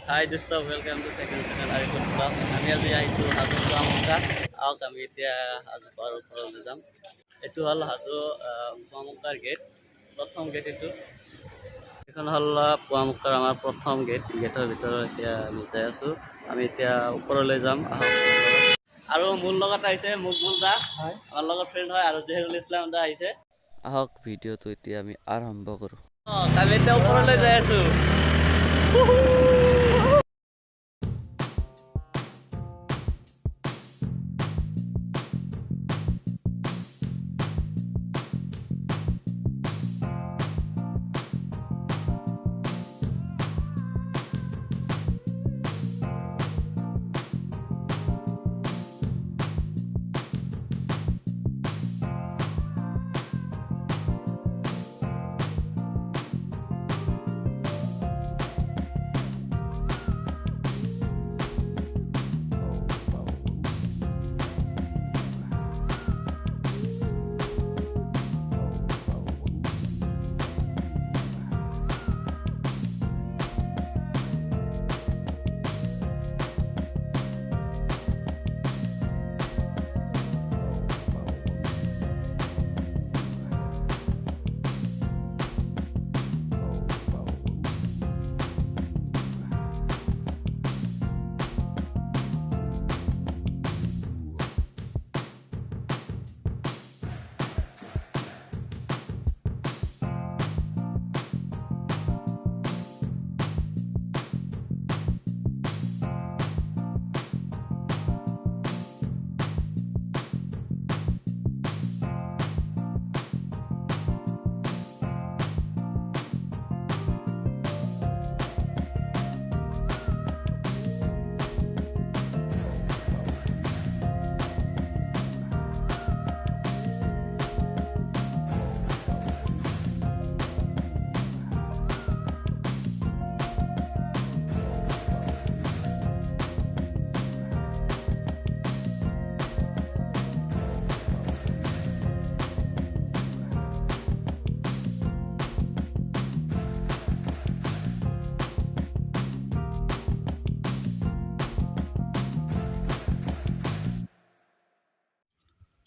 Hi, just welcome to second channel Ariful vlog. আমি আজি আহিছো হাজো পুৱামক্কা আহক আমি এতিয়া হাজো পাহাৰৰ ওপৰলৈ যাম। এইটো হ'ল হাজো পুৱামক্কাৰ গেট, প্ৰথম গেট এইটো। এইখন হ'ল পুৱামক্কাৰ আমাৰ প্ৰথম গেটৰ ভিতৰত এতিয়া আমি যাই আছো। আমি এতিয়া ওপৰলৈ যাম আহক। আৰু মোৰ লগত আহিছে মকবুল দা, আমাৰ লগত ফ্ৰেণ্ড হয়, আৰু জহিৰুল ইছলাম দা আহিছে। আহক ভিডিঅ'টো এতিয়া আমি আৰম্ভ কৰোঁ। আমি এতিয়া ওপৰলৈ যাই আছো।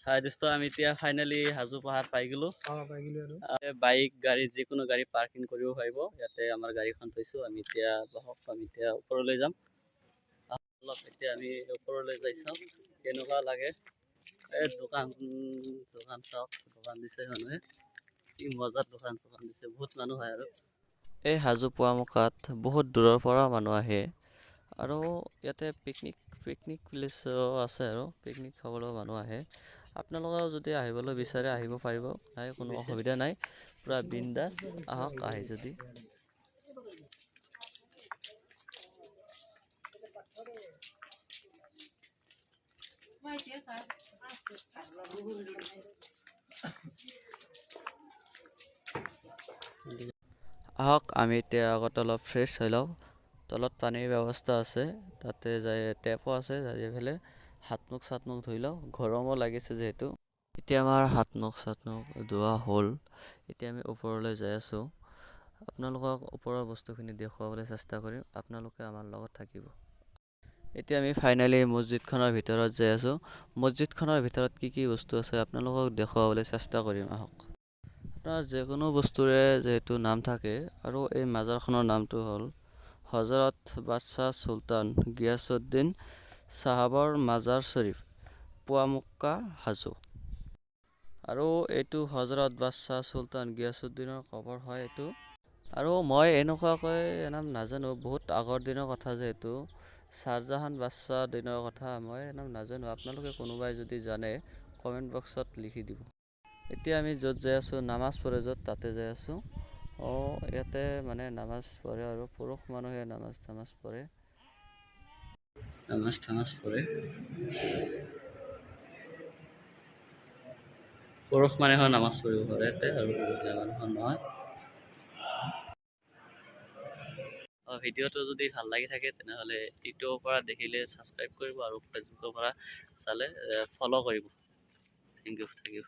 হাই দোস্ত, আমি এতিয়া ফাইনেলি হাজো পাহাৰ পাই গলো। বাইক গাড়ী যিকোনো গাড়ী পাৰ্কিং কৰিব পাৰিব। ইয়াতে আমাৰ গাড়ীখন থৈছো। আমি এতিয়া ওপৰলৈ যাম। অলপ এতিয়া আমি ওপৰলৈ যাই চাওঁ কেনেকুৱা লাগে। এই দোকান চাওক, দোকান দিছে মানুহে, কি মজাত দোকান দিছে। বহুত মানুহ হয়। আৰু এই হাজো পুৱামক্কাত বহুত দূৰৰ পৰা মানুহ আহে, আৰু ইয়াতে পিকনিক প্লেচো আছে, আৰু পিকনিক খাবলৈ মানুহ আহে। আপোনালোকেও যদি আহিবলৈ বিচাৰে আহিব পাৰিব, নাই কোনো অসুবিধা নাই, পুৰা বিন্দাছ আহক আহে যদি। আহক আমি এতিয়া আগত অলপ ফ্ৰেছ হৈ লওঁ। তলত পানীৰ ব্যৱস্থা আছে, তাতে যাই টেপো আছে, যাই পেলাই হাত মুখ ধুই লওঁ। গৰমো লাগিছে যিহেতু। এতিয়া আমাৰ হাত মুখ ধোৱা হ'ল। এতিয়া আমি ওপৰলৈ যাই আছোঁ। আপোনালোকক ওপৰৰ বস্তুখিনি দেখুৱাবলৈ চেষ্টা কৰিম, আপোনালোকে আমাৰ লগত থাকিব। এতিয়া আমি ফাইনেলি মছজিদখনৰ ভিতৰত যাই আছোঁ। মছজিদখনৰ ভিতৰত কি কি বস্তু আছে আপোনালোকক দেখুৱাবলৈ চেষ্টা কৰিম আহক। আপোনাৰ যিকোনো বস্তুৰে যিহেতু নাম থাকে, আৰু এই মাজাৰখনৰ নামটো হ'ল হজৰত বাদশ্বাহ চুলতান গিয়াছুদ্দিন চাহাবৰ মাজাৰ শ্বৰীফ, পুৱামক্কা, হাজো। আৰু এইটো হজৰত বাদশ্বাহ চুলতান গিয়াছুদ্দিনৰ কবৰ হয় এইটো। আৰু মই এনেকুৱাকৈ নাম নাজানো, বহুত আগৰ দিনৰ কথা যিহেতু, শ্বাহজাহান বাদশ্বাহ দিনৰ কথা মই নাম নাজানো। আপোনালোকে কোনোবাই যদি জানে কমেণ্ট বক্সত লিখি দিব। এতিয়া আমি য'ত যাই আছোঁ, নামাজ পঢ়ে য'ত, তাতে যাই আছোঁ। ইয়াতে মানে নামাজ পঢ়ে, আৰু পুৰুষ মানুহে নামাজ পঢ়ে। পুৰুষ মানুহে নামাজ পঢ়িব পাৰে ইয়াতে, আৰু মহিলা মানুহৰ নহয়। ভিডিঅ'টো যদি ভাল লাগি থাকে তেনেহ'লে ইউটিউবৰ পৰা দেখিলে ছাবস্ক্ৰাইব কৰিব, আৰু ফেচবুকৰ পৰা চালে ফ'ল' কৰিব। Thank U.